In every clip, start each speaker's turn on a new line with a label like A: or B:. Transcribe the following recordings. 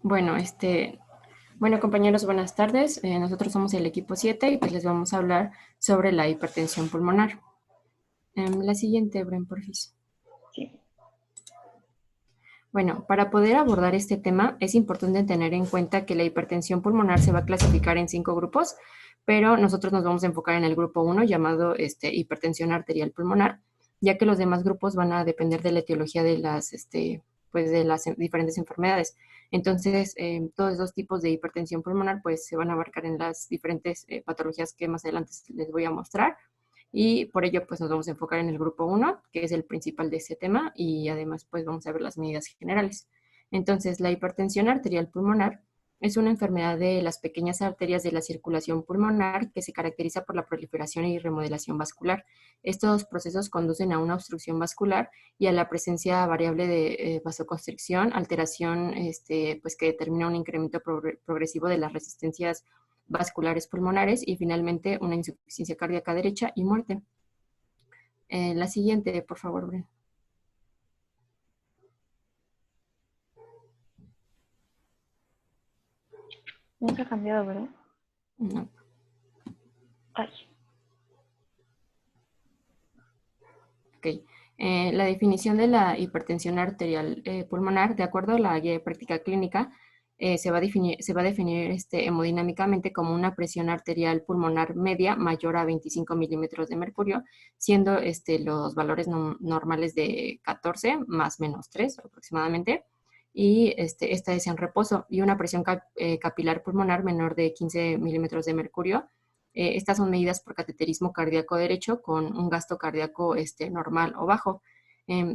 A: Bueno, bueno, compañeros, buenas tardes. Nosotros somos el equipo 7 y pues les vamos a hablar sobre la hipertensión pulmonar. La siguiente, Bren, porfis.
B: Sí.
A: Bueno, para poder abordar este tema es importante tener en cuenta que la hipertensión pulmonar se va a clasificar en 5 grupos, pero nosotros nos vamos a enfocar en el grupo 1 llamado hipertensión arterial pulmonar, ya que los demás grupos van a depender de la etiología de pues de las diferentes enfermedades. Entonces, todos esos tipos de hipertensión pulmonar pues se van a abarcar en las diferentes patologías que más adelante les voy a mostrar. Y por ello, pues nos vamos a enfocar en el grupo 1, que es el principal de este tema, y además, pues vamos a ver las medidas generales. Entonces, la hipertensión arterial pulmonar es una enfermedad de las pequeñas arterias de la circulación pulmonar que se caracteriza por la proliferación y remodelación vascular. Estos procesos conducen a una obstrucción vascular y a la presencia variable de vasoconstricción, alteración pues que determina un incremento progresivo de las resistencias vasculares pulmonares y finalmente una insuficiencia cardíaca derecha y muerte. La siguiente, por favor, Bren.
B: Nunca ha cambiado, ¿verdad?
A: No.
B: Ay.
A: Ok. La definición de la hipertensión arterial pulmonar, de acuerdo a la guía de práctica clínica, se va a definir hemodinámicamente como una presión arterial pulmonar media mayor a 25 milímetros de mercurio, siendo los valores normales de 14 más menos 3 aproximadamente, y esta es en reposo, y una presión capilar pulmonar menor de 15 milímetros de mercurio. Estas son medidas por cateterismo cardíaco derecho con un gasto cardíaco normal o bajo.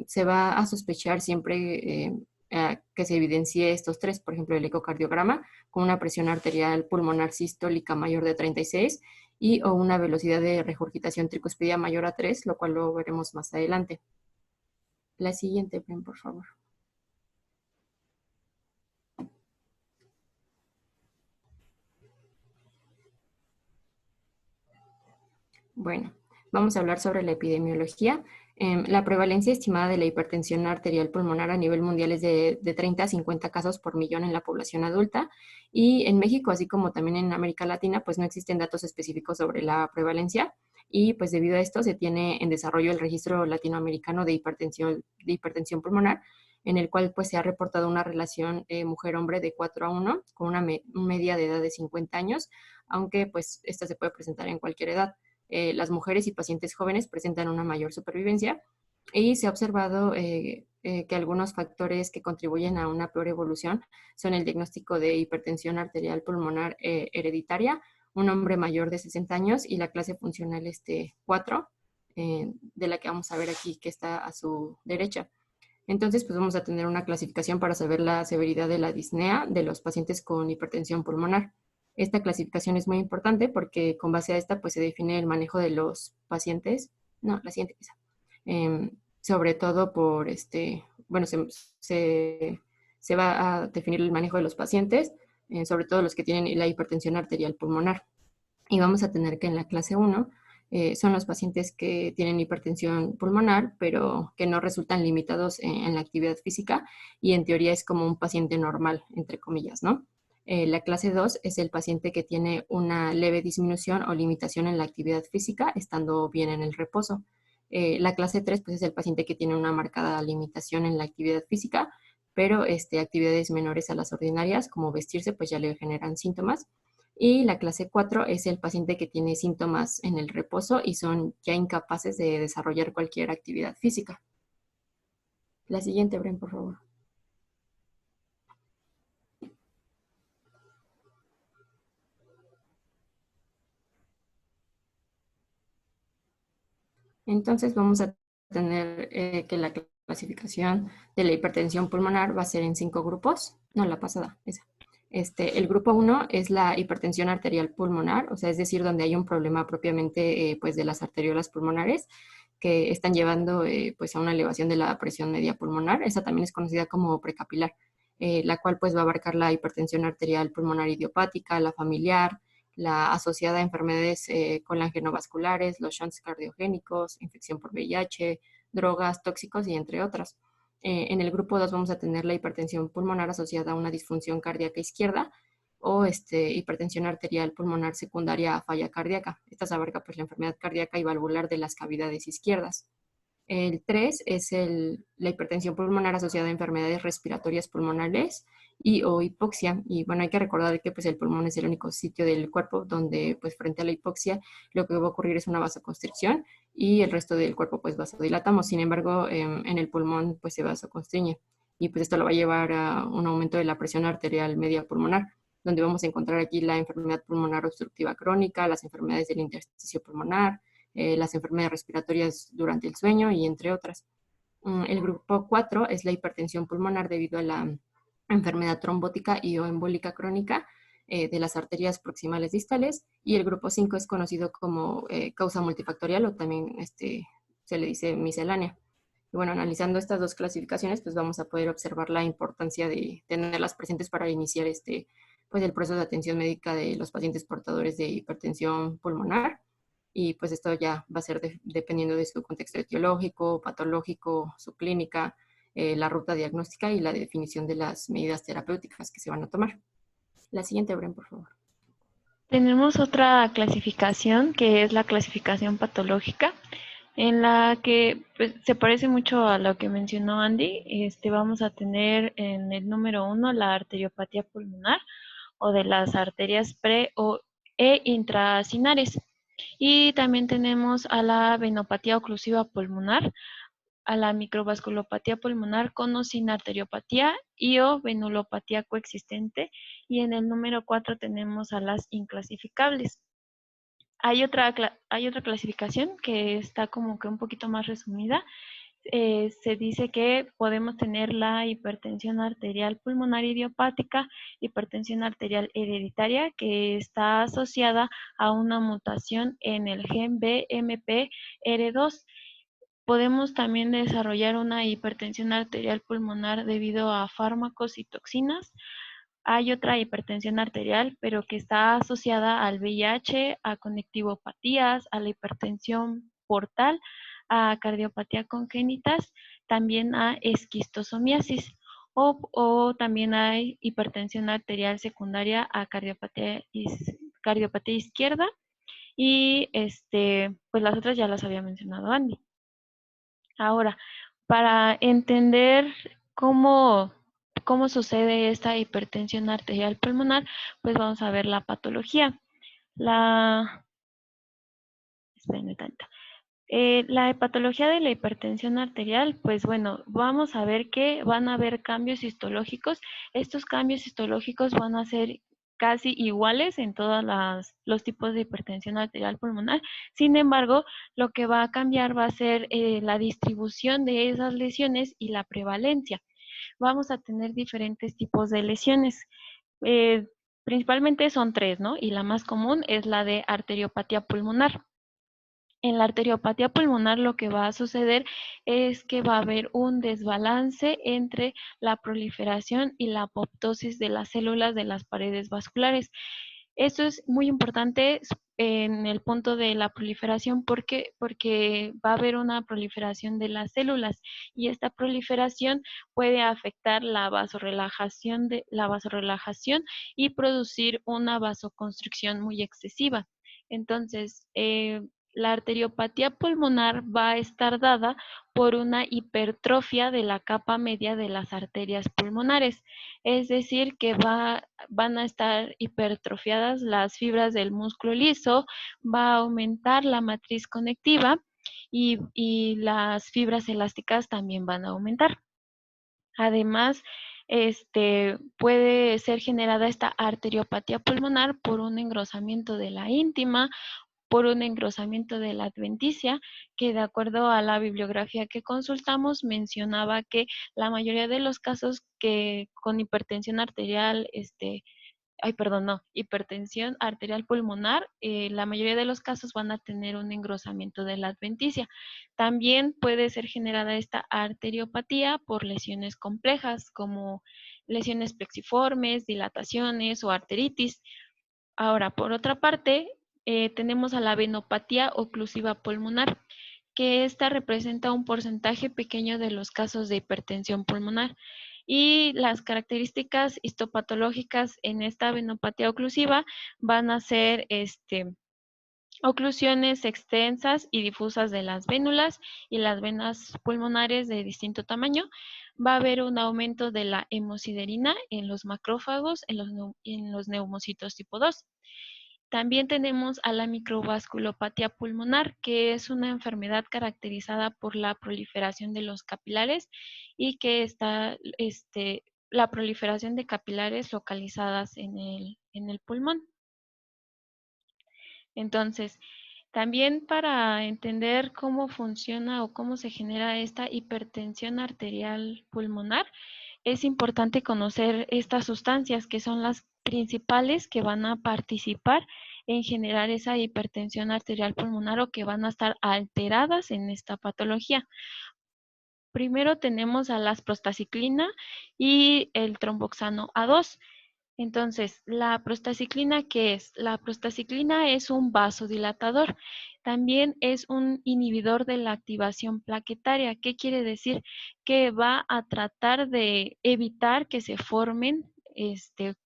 A: Se va a sospechar siempre que se evidencie estos tres, por ejemplo, el ecocardiograma con una presión arterial pulmonar sistólica mayor de 36 y o una velocidad de regurgitación tricuspidia mayor a 3, lo cual lo veremos más adelante. La siguiente, por favor. Bueno, vamos a hablar sobre la epidemiología. La prevalencia estimada de la hipertensión arterial pulmonar a nivel mundial es de 30 a 50 casos por millón en la población adulta, y en México, así como también en América Latina, pues no existen datos específicos sobre la prevalencia, y pues debido a esto se tiene en desarrollo el registro latinoamericano de hipertensión pulmonar, en el cual pues se ha reportado una relación mujer-hombre de 4 a 1 con una media de edad de 50 años, aunque pues esta se puede presentar en cualquier edad. Las mujeres y pacientes jóvenes presentan una mayor supervivencia, y se ha observado que algunos factores que contribuyen a una peor evolución son el diagnóstico de hipertensión arterial pulmonar hereditaria, un hombre mayor de 60 años y la clase funcional 4, de la que vamos a ver aquí que está a su derecha. Entonces, pues vamos a tener una clasificación para saber la severidad de la disnea de los pacientes con hipertensión pulmonar. Esta clasificación es muy importante porque con base a esta, pues se define el manejo de los pacientes. No, la siguiente pieza. Sobre todo por bueno, se va a definir el manejo de los pacientes, sobre todo los que tienen la hipertensión arterial pulmonar. Y vamos a tener que en la clase 1 son los pacientes que tienen hipertensión pulmonar, pero que no resultan limitados en la actividad física, y en teoría es como un paciente normal, entre comillas, ¿no? La clase 2 es el paciente que tiene una leve disminución o limitación en la actividad física, estando bien en el reposo. La clase 3 pues, es el paciente que tiene una marcada limitación en la actividad física, pero actividades menores a las ordinarias, como vestirse, pues ya le generan síntomas. Y la clase 4 es el paciente que tiene síntomas en el reposo y son ya incapaces de desarrollar cualquier actividad física. La siguiente, Bren, por favor. Entonces vamos a tener que la clasificación de la hipertensión pulmonar va a ser en 5 grupos. No, la pasada, esa. El grupo 1 es la hipertensión arterial pulmonar, o sea, es decir, donde hay un problema propiamente pues de las arteriolas pulmonares que están llevando pues a una elevación de la presión media pulmonar. Esa también es conocida como precapilar, la cual pues va a abarcar la hipertensión arterial pulmonar idiopática, la familiar, la asociada a enfermedades colangenovasculares, los shunts cardiogénicos, infección por VIH, drogas, tóxicos y entre otras. En el grupo 2 vamos a tener la hipertensión pulmonar asociada a una disfunción cardíaca izquierda o hipertensión arterial pulmonar secundaria a falla cardíaca. Esta abarca pues la enfermedad cardíaca y valvular de las cavidades izquierdas. El 3 es la hipertensión pulmonar asociada a enfermedades respiratorias pulmonares y o hipoxia. Y bueno, hay que recordar que pues, el pulmón es el único sitio del cuerpo donde pues frente a la hipoxia lo que va a ocurrir es una vasoconstricción y el resto del cuerpo pues vasodilatamos. Sin embargo, en el pulmón pues se vasoconstriñe y pues esto lo va a llevar a un aumento de la presión arterial media pulmonar, donde vamos a encontrar aquí la enfermedad pulmonar obstructiva crónica, las enfermedades del intersticio pulmonar, las enfermedades respiratorias durante el sueño y entre otras. El grupo 4 es la hipertensión pulmonar debido a la enfermedad trombótica y o embólica crónica de las arterias proximales distales, y el grupo 5 es conocido como causa multifactorial o también se le dice miscelánea. Y bueno, analizando estas dos clasificaciones, pues vamos a poder observar la importancia de tenerlas presentes para iniciar pues el proceso de atención médica de los pacientes portadores de hipertensión pulmonar. Y pues esto ya va a ser dependiendo de su contexto etiológico, patológico, su clínica, la ruta diagnóstica y la definición de las medidas terapéuticas que se van a tomar. La siguiente, Bren, por favor.
B: Tenemos otra clasificación que es la clasificación patológica, en la que pues, se parece mucho a lo que mencionó Andy. Vamos a tener en el número 1 la arteriopatía pulmonar o de las arterias e intracinares. Y también tenemos a la venopatía oclusiva pulmonar, a la microvasculopatía pulmonar con o sin arteriopatía y o venulopatía coexistente. Y en el número 4 tenemos a las inclasificables. Hay otra clasificación que está como que un poquito más resumida. Se dice que podemos tener la hipertensión arterial pulmonar idiopática, hipertensión arterial hereditaria, que está asociada a una mutación en el gen BMPR2. Podemos también desarrollar una hipertensión arterial pulmonar debido a fármacos y toxinas. Hay otra hipertensión arterial, pero que está asociada al VIH, a conectivopatías, a la hipertensión portal, a cardiopatía congénitas, también a esquistosomiasis. O también hay hipertensión arterial secundaria a cardiopatía izquierda. Y pues las otras ya las había mencionado Andy. Ahora, para entender cómo, cómo sucede esta hipertensión arterial pulmonar, pues vamos a ver la patología. Espérenme tanto. La patología de la hipertensión arterial, pues bueno, vamos a ver que van a haber cambios histológicos. Estos cambios histológicos van a ser casi iguales en todos los tipos de hipertensión arterial pulmonar. Sin embargo, lo que va a cambiar va a ser la distribución de esas lesiones y la prevalencia. Vamos a tener diferentes tipos de lesiones. Eh, Principalmente son tres, ¿no? Y la más común es la de arteriopatía pulmonar. En la arteriopatía pulmonar lo que va a suceder es que va a haber un desbalance entre la proliferación y la apoptosis de las células de las paredes vasculares. Esto es muy importante en el punto de la proliferación porque va a haber una proliferación de las células y esta proliferación puede afectar la vasorelajación y producir una vasoconstricción muy excesiva. Entonces, la arteriopatía pulmonar va a estar dada por una hipertrofia de la capa media de las arterias pulmonares, es decir, que van a estar hipertrofiadas las fibras del músculo liso, va a aumentar la matriz conectiva y las fibras elásticas también van a aumentar. Además, puede ser generada esta arteriopatía pulmonar por un engrosamiento de la íntima, por un engrosamiento de la adventicia, que de acuerdo a la bibliografía que consultamos mencionaba que la mayoría de los casos que con hipertensión arterial, hipertensión arterial pulmonar, la mayoría de los casos van a tener un engrosamiento de la adventicia. También puede ser generada esta arteriopatía por lesiones complejas como lesiones plexiformes, dilataciones o arteritis. Ahora, por otra parte, tenemos a la venopatía oclusiva pulmonar. que esta representa un porcentaje pequeño de los casos de hipertensión pulmonar. Y las características histopatológicas en esta venopatía oclusiva van a ser oclusiones extensas y difusas de las vénulas y las venas pulmonares de distinto tamaño. Va a haber un aumento de la hemosiderina en los macrófagos, en los neumocitos tipo 2. También tenemos a la microvasculopatía pulmonar, que es una enfermedad caracterizada por la proliferación de los capilares y que está la proliferación de capilares localizadas en el pulmón. Entonces, también para entender cómo funciona o cómo se genera esta hipertensión arterial pulmonar, es importante conocer estas sustancias que son las principales que van a participar en generar esa hipertensión arterial pulmonar o que van a estar alteradas en esta patología. Primero tenemos a la prostaciclina y el tromboxano A2. Entonces, ¿la prostaciclina qué es? La prostaciclina es un vasodilatador. También es un inhibidor de la activación plaquetaria. ¿Qué quiere decir? Que va a tratar de evitar que se formen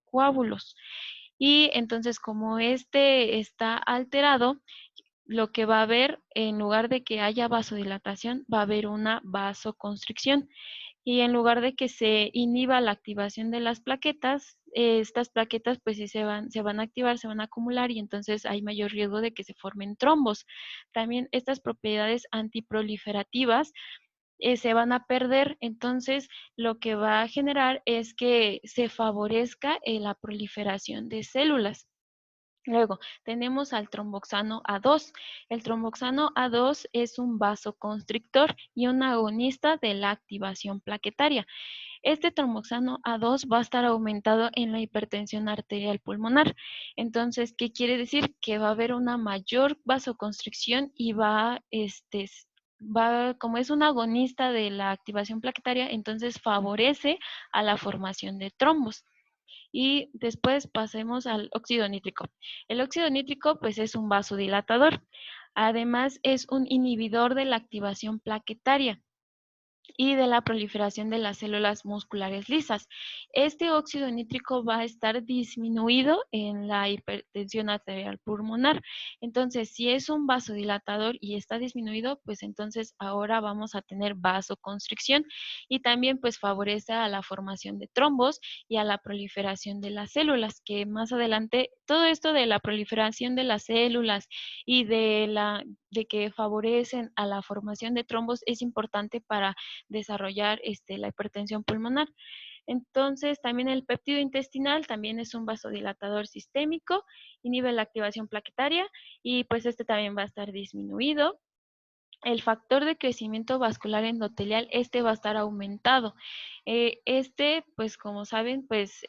B: coágulos. Y entonces, como este está alterado, lo que va a haber, en lugar de que haya vasodilatación, va a haber una vasoconstricción. Y en lugar de que se inhiba la activación de las plaquetas, estas plaquetas pues sí se van a activar, se van a acumular y entonces hay mayor riesgo de que se formen trombos. También estas propiedades antiproliferativas se van a perder, entonces lo que va a generar es que se favorezca la proliferación de células. Luego tenemos al tromboxano A2. El tromboxano A2 es un vasoconstrictor y un agonista de la activación plaquetaria. Este tromboxano A2 va a estar aumentado en la hipertensión arterial pulmonar. Entonces, ¿qué quiere decir? Que va a haber una mayor vasoconstricción y como es un agonista de la activación plaquetaria, entonces favorece a la formación de trombos. Y después pasemos al óxido nítrico. El óxido nítrico pues es un vasodilatador. Además es un inhibidor de la activación plaquetaria y de la proliferación de las células musculares lisas. Este óxido nítrico va a estar disminuido en la hipertensión arterial pulmonar. Entonces, si es un vasodilatador y está disminuido, pues entonces ahora vamos a tener vasoconstricción y también pues favorece a la formación de trombos y a la proliferación de las células, que más adelante todo esto de la proliferación de las células y de que favorecen a la formación de trombos es importante para desarrollar la hipertensión pulmonar. Entonces, también el péptido intestinal también es un vasodilatador sistémico, inhibe la activación plaquetaria y pues este también va a estar disminuido. El factor de crecimiento vascular endotelial, va a estar aumentado. Pues como saben, pues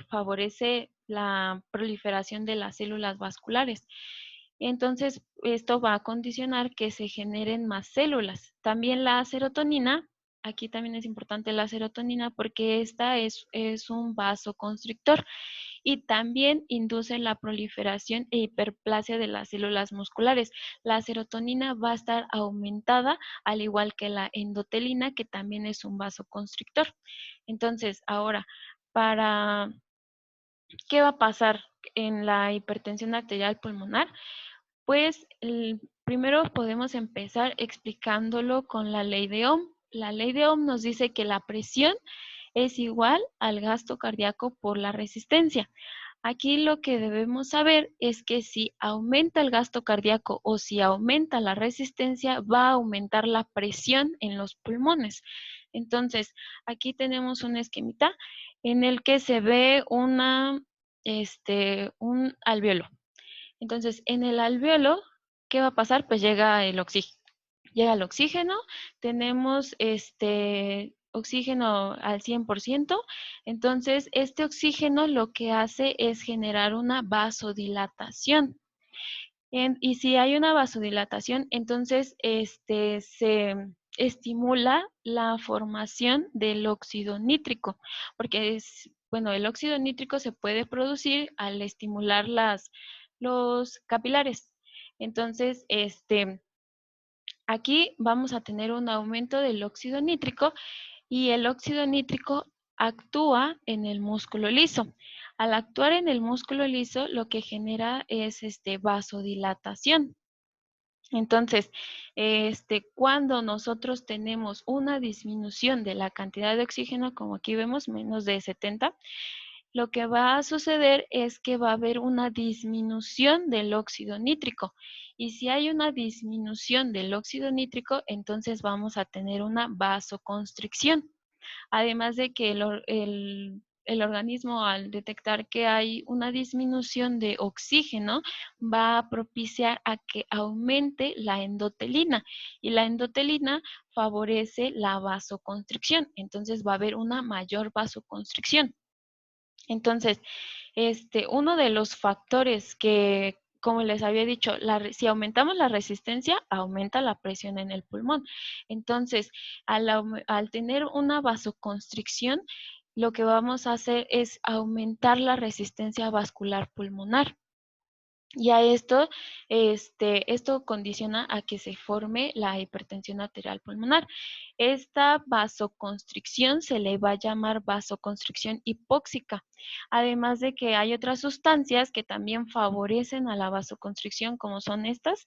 B: favorece la proliferación de las células vasculares. Entonces, esto va a condicionar que se generen más células. También la serotonina, aquí también es importante la serotonina porque esta es un vasoconstrictor y también induce la proliferación e hiperplasia de las células musculares. La serotonina va a estar aumentada, al igual que la endotelina, que también es un vasoconstrictor. Entonces, ahora, ¿qué va a pasar en la hipertensión arterial pulmonar? Pues primero podemos empezar explicándolo con la ley de Ohm. La ley de Ohm nos dice que la presión es igual al gasto cardíaco por la resistencia. Aquí lo que debemos saber es que si aumenta el gasto cardíaco o si aumenta la resistencia, va a aumentar la presión en los pulmones. Entonces, aquí tenemos un esquemita en el que se ve un alveolo. Entonces, en el alveolo, ¿qué va a pasar? Pues llega el oxígeno. Llega el oxígeno, tenemos oxígeno al 100%, entonces este oxígeno lo que hace es generar una vasodilatación. Y si hay una vasodilatación, entonces se estimula la formación del óxido nítrico, porque bueno, el óxido nítrico se puede producir al estimular los capilares. Entonces, Aquí vamos a tener un aumento del óxido nítrico y el óxido nítrico actúa en el músculo liso. Al actuar en el músculo liso, lo que genera es vasodilatación. Entonces, cuando nosotros tenemos una disminución de la cantidad de oxígeno, como aquí vemos, menos de 70, lo que va a suceder es que va a haber una disminución del óxido nítrico. Y si hay una disminución del óxido nítrico, entonces vamos a tener una vasoconstricción. Además de que el organismo, al detectar que hay una disminución de oxígeno, va a propiciar a que aumente la endotelina, y la endotelina favorece la vasoconstricción. Entonces va a haber una mayor vasoconstricción. Entonces, uno de los factores que, como les había dicho, si aumentamos la resistencia, aumenta la presión en el pulmón. Entonces, al tener una vasoconstricción, lo que vamos a hacer es aumentar la resistencia vascular pulmonar. Y a esto condiciona a que se forme la hipertensión arterial pulmonar. Esta vasoconstricción se le va a llamar vasoconstricción hipóxica. Además de que hay otras sustancias que también favorecen a la vasoconstricción, como son estas,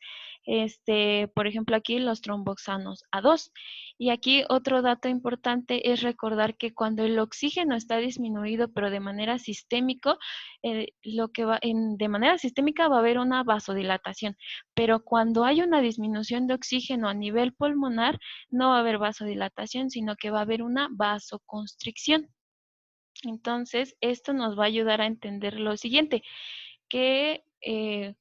B: por ejemplo, aquí los tromboxanos A2. Y aquí otro dato importante es recordar que cuando el oxígeno está disminuido, pero de manera sistémica, de manera sistémica va a haber una vasodilatación, pero cuando hay una disminución de oxígeno a nivel pulmonar, no va a haber vasodilatación, sino que va a haber una vasoconstricción. Entonces, esto nos va a ayudar a entender lo siguiente, que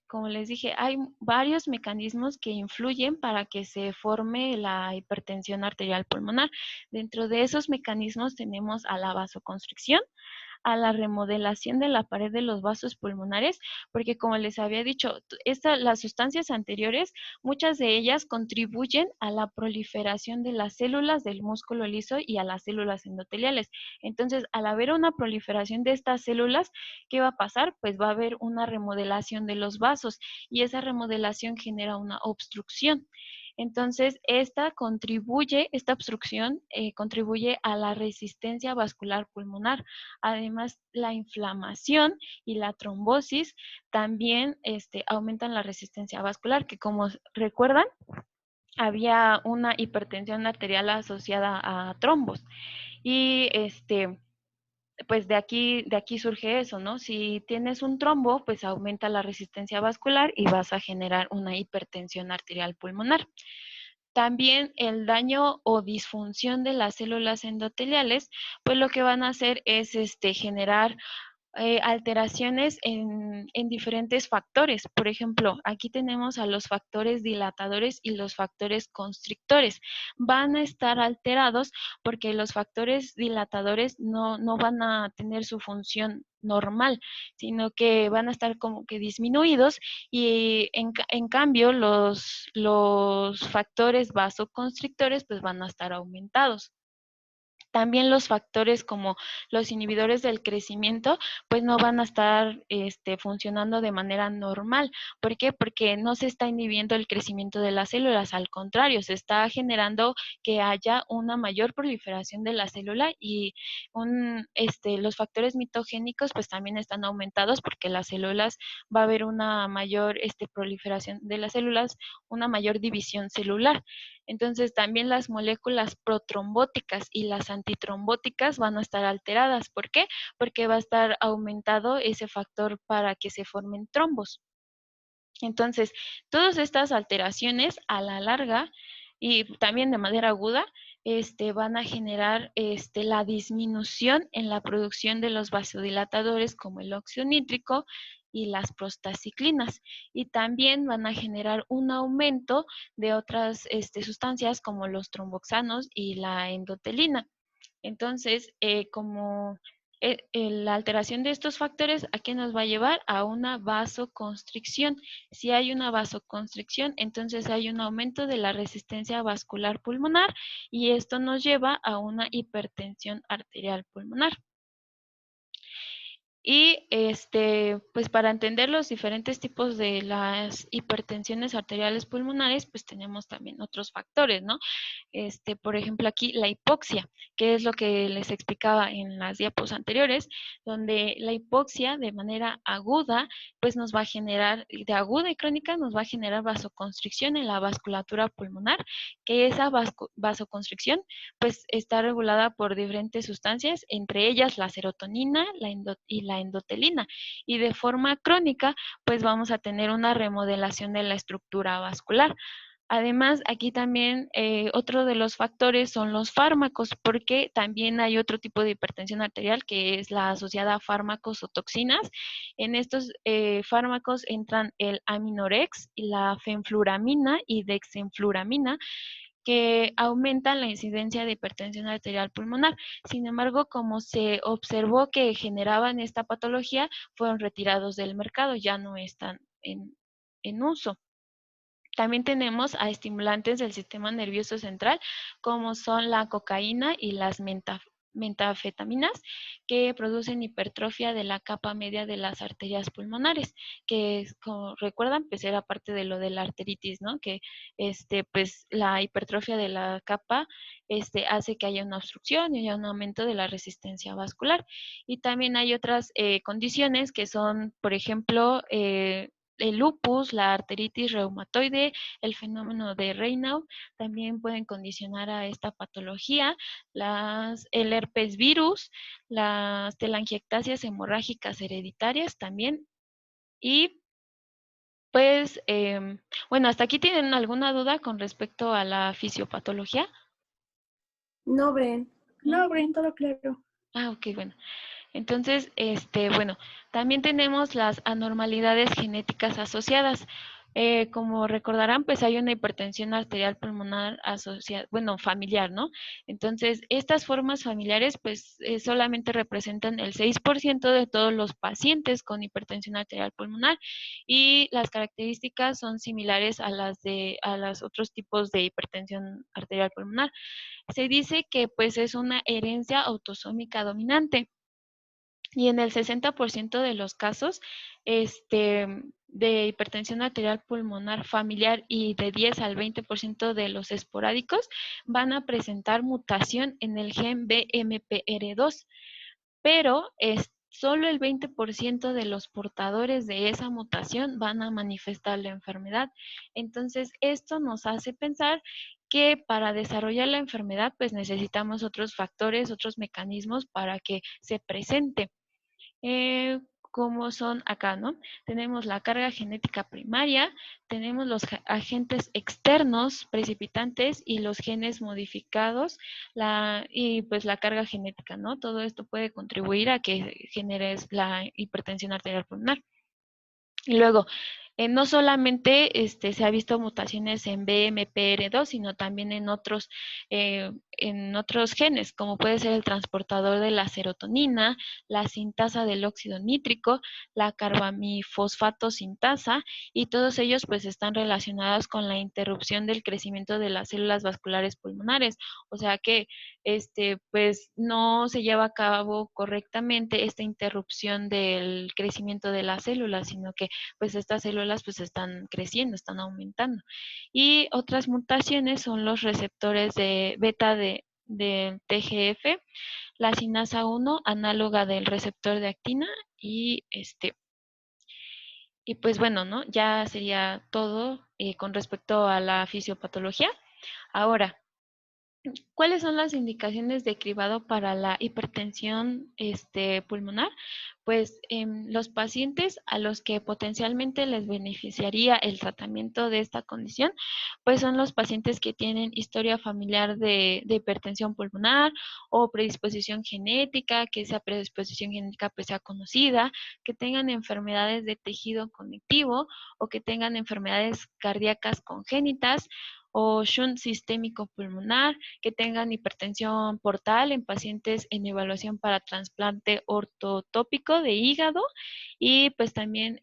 B: como les dije, hay varios mecanismos que influyen para que se forme la hipertensión arterial pulmonar. Dentro de esos mecanismos tenemos a la vasoconstricción, a la remodelación de la pared de los vasos pulmonares, porque como les había dicho, las sustancias anteriores, muchas de ellas contribuyen a la proliferación de las células del músculo liso y a las células endoteliales. Entonces, al haber una proliferación de estas células, ¿qué va a pasar? Pues va a haber una remodelación de los vasos, y esa remodelación genera una obstrucción. Entonces, esta obstrucción contribuye a la resistencia vascular pulmonar. Además, la inflamación y la trombosis también aumentan la resistencia vascular, que como recuerdan, había una hipertensión arterial asociada a trombos. Y pues de aquí surge eso, ¿no? Si tienes un trombo, pues aumenta la resistencia vascular y vas a generar una hipertensión arterial pulmonar. También el daño o disfunción de las células endoteliales, pues lo que van a hacer es generar alteraciones en diferentes factores. Por ejemplo, aquí tenemos a los factores dilatadores y los factores constrictores. Van a estar alterados porque los factores dilatadores no van a tener su función normal, sino que van a estar como que disminuidos, y en cambio los factores vasoconstrictores pues van a estar aumentados. También los factores como los inhibidores del crecimiento, pues no van a estar funcionando de manera normal. ¿Por qué? Porque no se está inhibiendo el crecimiento de las células, al contrario, se está generando que haya una mayor proliferación de la célula, y los factores mitogénicos pues también están aumentados, porque las células va a haber una mayor proliferación de las células, una mayor división celular. Entonces, también las moléculas protrombóticas y las antitrombóticas van a estar alteradas. ¿Por qué? Porque va a estar aumentado ese factor para que se formen trombos. Entonces, todas estas alteraciones a la larga y también de manera aguda, van a generar la disminución en la producción de los vasodilatadores como el óxido nítrico y las prostaciclinas, y también van a generar un aumento de otras sustancias como los tromboxanos y la endotelina. Entonces, como la alteración de estos factores, ¿a qué nos va a llevar? A una vasoconstricción. Si hay una vasoconstricción, entonces hay un aumento de la resistencia vascular pulmonar, y esto nos lleva a una hipertensión arterial pulmonar. Y pues para entender los diferentes tipos de las hipertensiones arteriales pulmonares, pues tenemos también otros factores, ¿no? Por ejemplo, aquí la hipoxia, que es lo que les explicaba en las diapos anteriores, donde la hipoxia de manera aguda, pues nos va a generar, de aguda y crónica, nos va a generar vasoconstricción en la vasculatura pulmonar, que esa vasoconstricción, pues está regulada por diferentes sustancias, entre ellas la serotonina y la endotelina, y de forma crónica, pues vamos a tener una remodelación de la estructura vascular. Además, aquí también otro de los factores son los fármacos, porque también hay otro tipo de hipertensión arterial que es la asociada a fármacos o toxinas. En estos fármacos entran el aminorex y la fenfluramina y dexenfluramina, que aumentan la incidencia de hipertensión arterial pulmonar. Sin embargo, como se observó que generaban esta patología, fueron retirados del mercado, ya no están en uso. También tenemos a estimulantes del sistema nervioso central, como son la cocaína y las metafetaminas, que producen hipertrofia de la capa media de las arterias pulmonares, que, como recuerdan, pues era parte de lo de la arteritis, ¿no? Que pues la hipertrofia de la capa hace que haya una obstrucción y haya un aumento de la resistencia vascular. Y también hay otras condiciones que son, por ejemplo, el lupus, la arteritis reumatoide, el fenómeno de Raynaud, también pueden condicionar a esta patología, el herpes virus, las telangiectasias hemorrágicas hereditarias también. Y pues, bueno, ¿hasta aquí tienen alguna duda con respecto a la fisiopatología?
C: No, Bren.
B: ¿No?
C: No, Bren, todo claro.
B: Ah, ok, bueno. Entonces, bueno, también tenemos las anormalidades genéticas asociadas. Como recordarán, pues hay una hipertensión arterial pulmonar asociada, bueno, familiar, ¿no? Entonces, estas formas familiares, pues, solamente representan el 6% de todos los pacientes con hipertensión arterial pulmonar y las características son similares a los otros tipos de hipertensión arterial pulmonar. Se dice que, pues, es una herencia autosómica dominante. Y en el 60% de los casos de hipertensión arterial pulmonar familiar y de 10 al 20% de los esporádicos van a presentar mutación en el gen BMPR2, pero solo el 20% de los portadores de esa mutación van a manifestar la enfermedad. Entonces, esto nos hace pensar que para desarrollar la enfermedad, pues necesitamos otros factores, otros mecanismos para que se presente. Como son acá, ¿no? Tenemos la carga genética primaria, tenemos los agentes externos precipitantes y los genes modificados, y pues la carga genética, ¿no? Todo esto puede contribuir a que generes la hipertensión arterial pulmonar. Y luego, no solamente se ha visto mutaciones en BMPR2, sino también en otros genes, como puede ser el transportador de la serotonina, la sintasa del óxido nítrico, la carbamifosfato sintasa, y todos ellos pues están relacionados con la interrupción del crecimiento de las células vasculares pulmonares. O sea que pues no se lleva a cabo correctamente esta interrupción del crecimiento de las células, sino que pues estas células pues están creciendo, están aumentando. Y otras mutaciones son los receptores de beta de TGF, la sinasa 1, análoga del receptor de actina, y y pues bueno, ¿no? Ya sería todo con respecto a la fisiopatología. Ahora, ¿cuáles son las indicaciones de cribado para la hipertensión pulmonar? Pues los pacientes a los que potencialmente les beneficiaría el tratamiento de esta condición, pues son los pacientes que tienen historia familiar de hipertensión pulmonar o predisposición genética, que esa predisposición genética pues sea conocida, que tengan enfermedades de tejido conectivo o que tengan enfermedades cardíacas congénitas o shunt sistémico pulmonar, que tengan hipertensión portal en pacientes en evaluación para trasplante ortotópico de hígado y pues también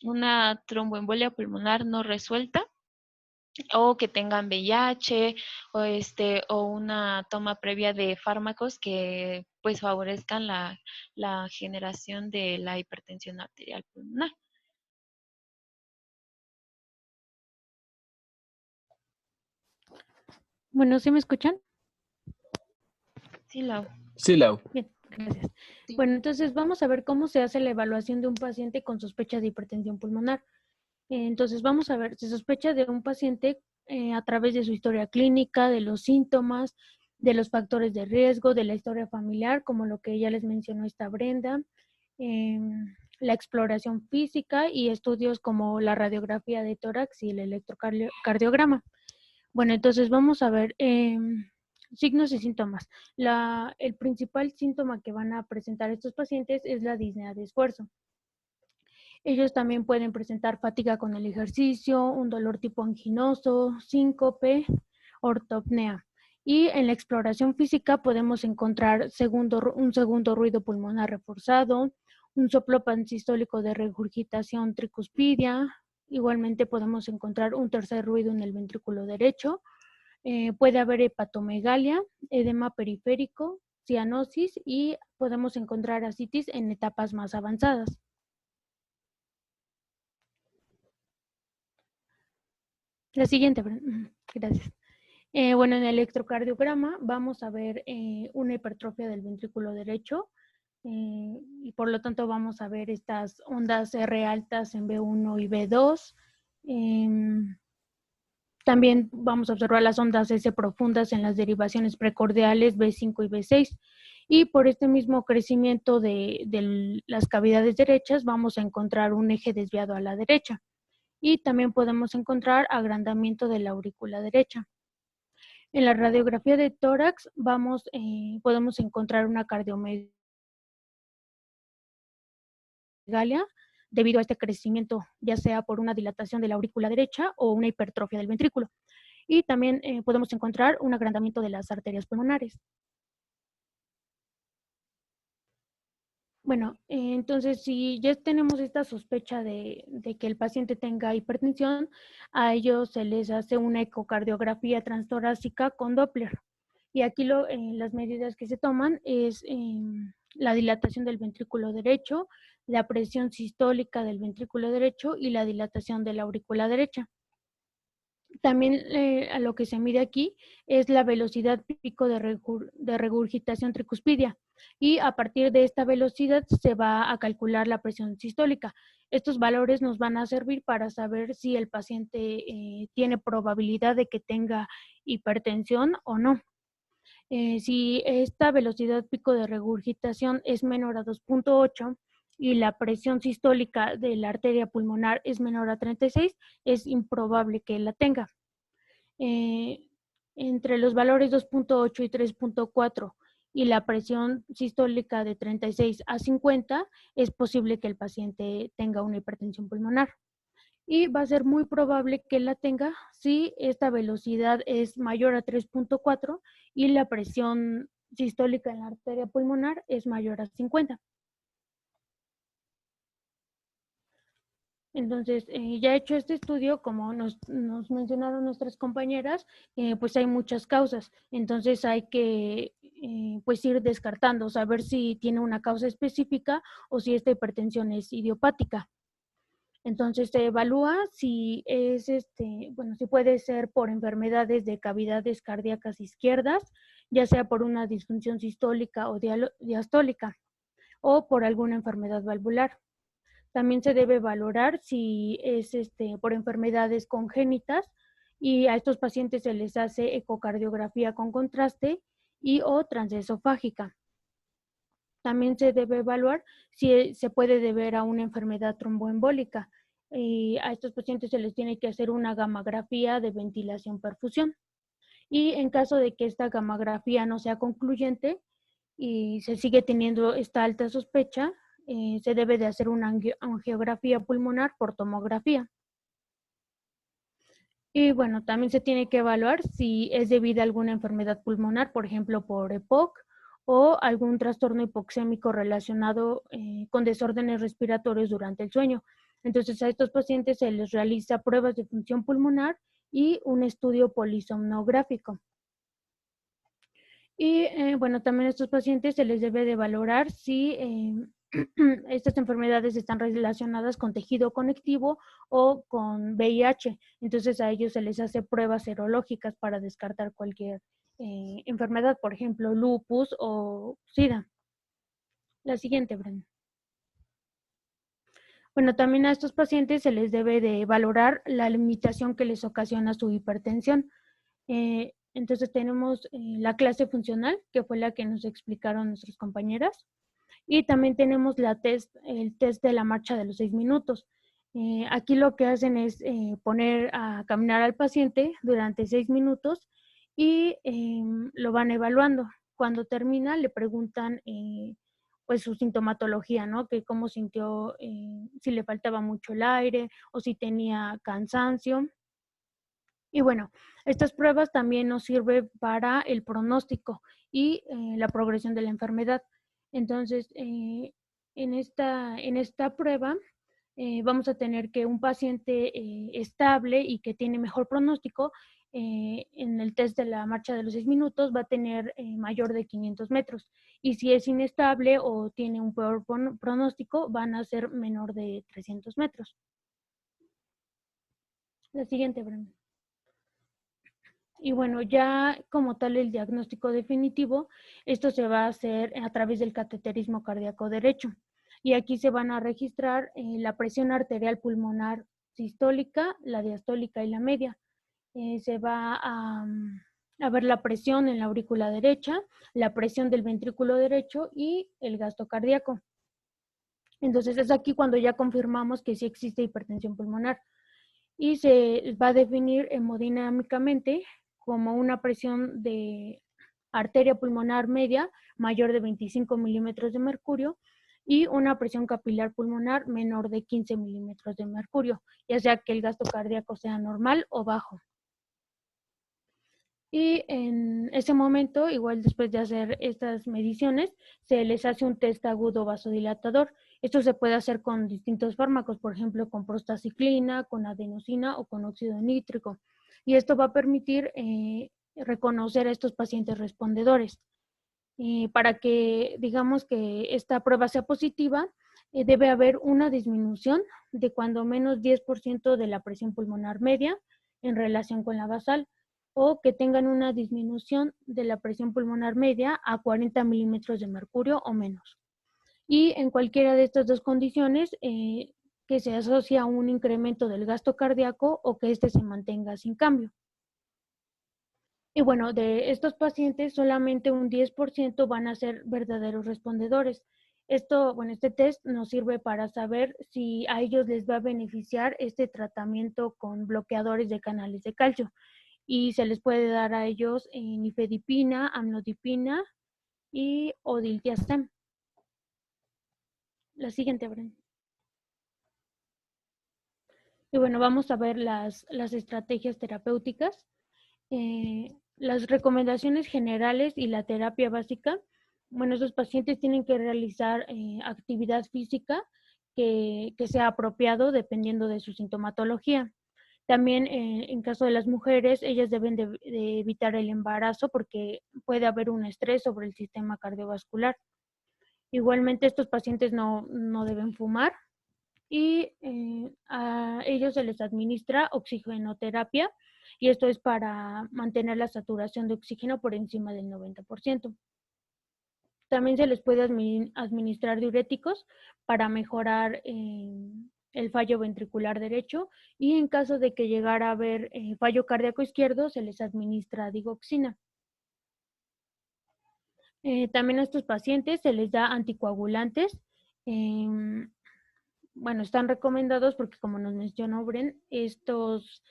B: una tromboembolia pulmonar no resuelta o que tengan VIH o una toma previa de fármacos que pues favorezcan la generación de la hipertensión arterial pulmonar.
D: Bueno, ¿sí me escuchan?
B: Sí, Lau.
E: Sí, Lau.
D: Bien, gracias.
A: Sí.
D: Bueno, entonces vamos a ver cómo se hace la evaluación de un paciente con sospecha de hipertensión pulmonar. Entonces vamos a ver, se sospecha de un paciente a través de su historia clínica, de los síntomas, de los factores de riesgo, de la historia familiar, como lo que ya les mencionó esta Brenda, la exploración física y estudios como la radiografía de tórax y el electrocardiograma. Bueno, entonces vamos a ver signos y síntomas. El principal síntoma que van a presentar estos pacientes es la disnea de esfuerzo. Ellos también pueden presentar fatiga con el ejercicio, un dolor tipo anginoso, síncope, ortopnea. Y en la exploración física podemos encontrar un segundo ruido pulmonar reforzado, un soplo pansistólico de regurgitación tricuspidia. Igualmente podemos encontrar un tercer ruido en el ventrículo derecho. Puede haber hepatomegalia, edema periférico, cianosis y podemos encontrar ascitis en etapas más avanzadas. La siguiente, gracias. Bueno, en el electrocardiograma vamos a ver una hipertrofia del ventrículo derecho y por lo tanto vamos a ver estas ondas R altas en B1 y B2. También vamos a observar las ondas S profundas en las derivaciones precordiales B5 y B6. Y por este mismo crecimiento de las cavidades derechas vamos a encontrar un eje desviado a la derecha. Y también podemos encontrar agrandamiento de la aurícula derecha. En la radiografía de tórax podemos encontrar una cardiomegalia debido a este crecimiento, ya sea por una dilatación de la aurícula derecha o una hipertrofia del ventrículo. Y también podemos encontrar un agrandamiento de las arterias pulmonares. Bueno, entonces si ya tenemos esta sospecha de que el paciente tenga hipertensión, a ellos se les hace una ecocardiografía transtorácica con Doppler. Y aquí las medidas que se toman es la dilatación del ventrículo derecho, la presión sistólica del ventrículo derecho y la dilatación de la aurícula derecha. También a lo que se mide aquí es la velocidad pico de regurgitación tricuspidia y a partir de esta velocidad se va a calcular la presión sistólica. Estos valores nos van a servir para saber si el paciente tiene probabilidad de que tenga hipertensión o no. Si esta velocidad pico de regurgitación es menor a 2.8 y la presión sistólica de la arteria pulmonar es menor a 36, es improbable que la tenga. Entre los valores 2.8 y 3.4 y la presión sistólica de 36 a 50, es posible que el paciente tenga una hipertensión pulmonar. Y va a ser muy probable que la tenga si esta velocidad es mayor a 3.4 y la presión sistólica en la arteria pulmonar es mayor a 50. Entonces, ya hecho este estudio, como nos mencionaron nuestras compañeras, pues hay muchas causas. Entonces hay que pues ir descartando, saber si tiene una causa específica o si esta hipertensión es idiopática. Entonces se evalúa si es si puede ser por enfermedades de cavidades cardíacas izquierdas, ya sea por una disfunción sistólica o diastólica, o por alguna enfermedad valvular. También se debe valorar si es por enfermedades congénitas y a estos pacientes se les hace ecocardiografía con contraste y o transesofágica. También se debe evaluar si se puede deber a una enfermedad tromboembólica y a estos pacientes se les tiene que hacer una gammagrafía de ventilación-perfusión. Y en caso de que esta gammagrafía no sea concluyente y se sigue teniendo esta alta sospecha, se debe de hacer una angiografía pulmonar por tomografía. Y bueno, también se tiene que evaluar si es debida a alguna enfermedad pulmonar, por ejemplo, por EPOC o algún trastorno hipoxémico relacionado con desórdenes respiratorios durante el sueño. Entonces, a estos pacientes se les realiza pruebas de función pulmonar y un estudio polisomnográfico. Y bueno, también a estos pacientes se les debe de valorar si estas enfermedades están relacionadas con tejido conectivo o con VIH. Entonces a ellos se les hace pruebas serológicas para descartar cualquier enfermedad, por ejemplo, lupus o SIDA. La siguiente, Brenda. Bueno, también a estos pacientes se les debe de valorar la limitación que les ocasiona su hipertensión. Entonces tenemos la clase funcional, que fue la que nos explicaron nuestras compañeras. Y también tenemos el test de la marcha de los 6 minutos. Aquí lo que hacen es poner a caminar al paciente durante 6 minutos y lo van evaluando. Cuando termina le preguntan pues su sintomatología, ¿no? Que cómo sintió, si le faltaba mucho el aire o si tenía cansancio. Y bueno, estas pruebas también nos sirven para el pronóstico y la progresión de la enfermedad. Entonces, en esta prueba vamos a tener que un paciente estable y que tiene mejor pronóstico, en el test de la marcha de los 6 minutos va a tener mayor de 500 metros. Y si es inestable o tiene un peor pronóstico, van a ser menor de 300 metros. La siguiente, Brenda. Y bueno, ya como tal el diagnóstico definitivo, esto se va a hacer a través del cateterismo cardíaco derecho. Y aquí se van a registrar la presión arterial pulmonar sistólica, la diastólica y la media. Se va a ver la presión en la aurícula derecha, la presión del ventrículo derecho y el gasto cardíaco. Entonces es aquí cuando ya confirmamos que sí existe hipertensión pulmonar. Y se va a definir hemodinámicamente como una presión de arteria pulmonar media mayor de 25 milímetros de mercurio y una presión capilar pulmonar menor de 15 milímetros de mercurio, ya sea que el gasto cardíaco sea normal o bajo. Y en ese momento, igual después de hacer estas mediciones, se les hace un test agudo vasodilatador. Esto se puede hacer con distintos fármacos, por ejemplo, con prostaciclina, con adenosina o con óxido nítrico. Y esto va a permitir reconocer a estos pacientes respondedores. Para que digamos que esta prueba sea positiva, debe haber una disminución de cuando menos 10% de la presión pulmonar media en relación con la basal, o que tengan una disminución de la presión pulmonar media a 40 milímetros de mercurio o menos. Y en cualquiera de estas dos condiciones, que se asocia a un incremento del gasto cardíaco o que éste se mantenga sin cambio. Y bueno, de estos pacientes solamente un 10% van a ser verdaderos respondedores. Este test nos sirve para saber si a ellos les va a beneficiar este tratamiento con bloqueadores de canales de calcio. Y se les puede dar a ellos nifedipina, amlodipina y odiltiazem. La siguiente, Brenda. Y bueno, vamos a ver las estrategias terapéuticas. Las recomendaciones generales y la terapia básica. Bueno, esos pacientes tienen que realizar actividad física que sea apropiado dependiendo de su sintomatología. También en caso de las mujeres, ellas deben de evitar el embarazo porque puede haber un estrés sobre el sistema cardiovascular. Igualmente estos pacientes no deben fumar y a ellos se les administra oxigenoterapia y esto es para mantener la saturación de oxígeno por encima del 90%. También se les puede administrar diuréticos para mejorar el fallo ventricular derecho y en caso de que llegara a haber fallo cardíaco izquierdo se les administra digoxina. También a estos pacientes se les da anticoagulantes. Bueno, están recomendados porque como nos mencionó Bren, estos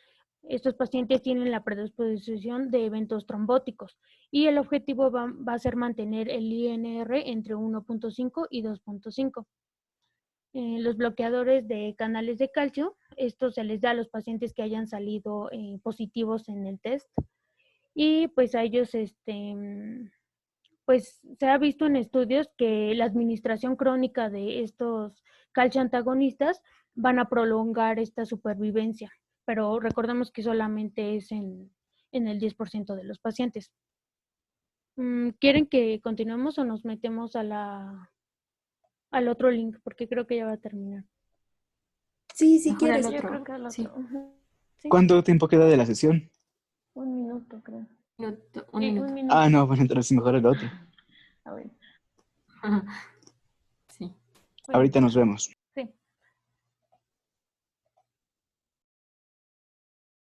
D: pacientes tienen la predisposición de eventos trombóticos y el objetivo va a ser mantener el INR entre 1.5 y 2.5. Los bloqueadores de canales de calcio, esto se les da a los pacientes que hayan salido positivos en el test y pues a ellos pues se ha visto en estudios que la administración crónica de estos calcio antagonistas van a prolongar esta supervivencia. pero recordemos que solamente es en el 10% de los pacientes. ¿Quieren que continuemos o nos metemos al otro link? Porque creo que ya va a terminar.
C: Sí, si
A: Mejor al
C: quieres.
B: Yo
A: otro.
B: creo que al
A: Sí.
B: otro. Ujú. Sí,
E: ¿Cuánto tiempo queda de la sesión?
B: 1 minuto, creo.
A: Un
B: Sí,
A: minuto.
B: 1 minuto.
E: Ah, no, bueno, entonces mejor el otro.
B: A ver.
A: Ajá. Sí.
B: Bueno,
E: Ahorita nos vemos.